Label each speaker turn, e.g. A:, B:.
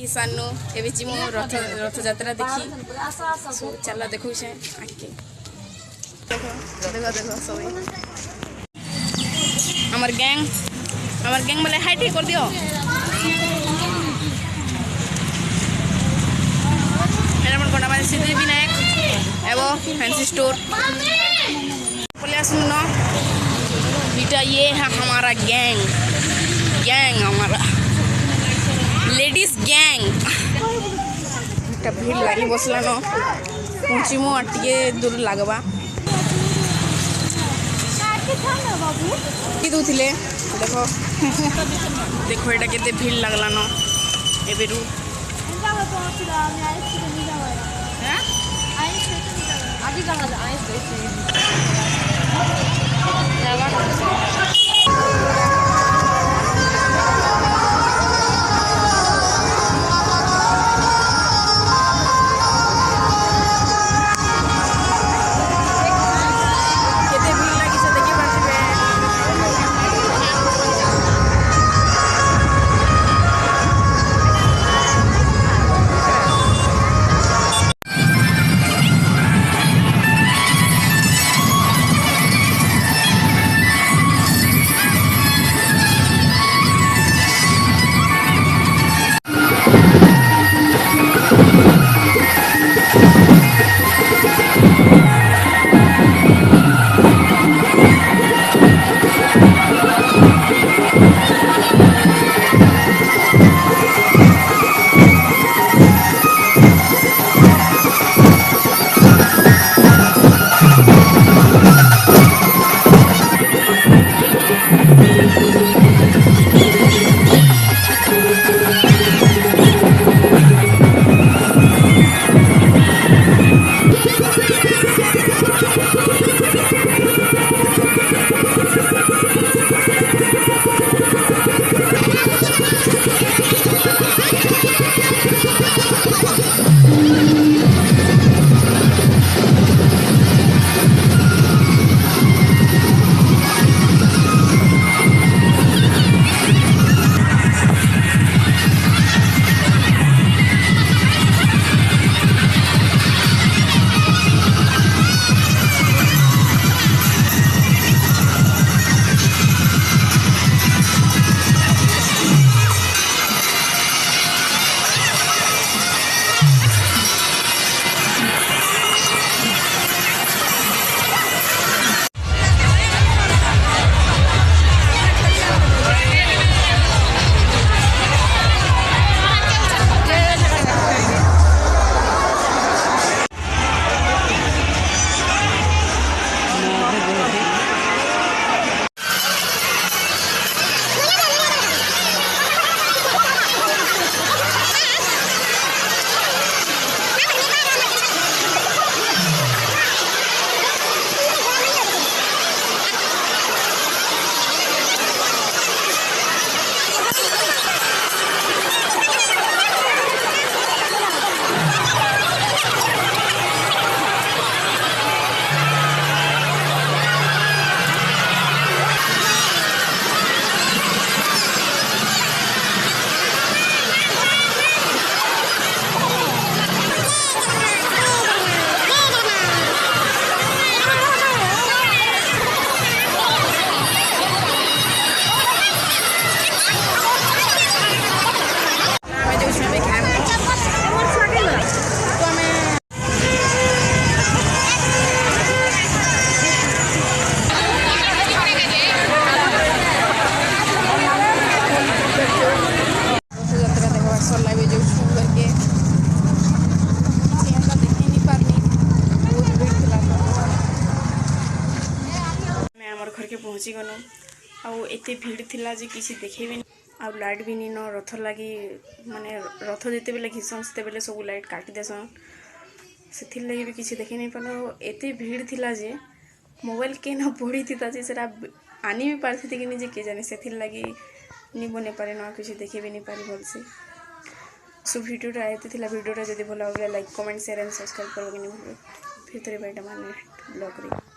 A: सानू एबे जिमो रथ यात्रा देखी चला देखो से आके देखो देखो देखो सब हमर गैंग बोले हाइट कर दियो एना मन कोना माने सिद्धि विनायक एवो फैंसी स्टोर बोले सुन न बेटा ये है हमारा गैंग हमारा लेडीज गैंग भीड़ लगी बसलान पहुँचमु टे दूर लगवा दूले देख देख ये के भीड़ लगलान एबेरू घर के पहुँची गनु आते भीड़ थिला जे किसी देखेबी आ लाइट भी नी न रथ लगी माने रथ जिते बेले घिसन से बेले सब लाइट काटी देसन से लगी भी किसी देखे नहीं पाल एते भीड़ थिला जे मोबाइल के न पड़ी थी जे सेरा आनी भी पारथि कि नहीं के जाने से लगी नहीं बने पारे न किसी देखे भी नहीं पारी भल से सो भिडियोटा आते थिला भिडियोटा जदि भल like comment share and subscribe करबो कि नहीं भूल फिर तोरे बैठा माने ब्लॉग रे।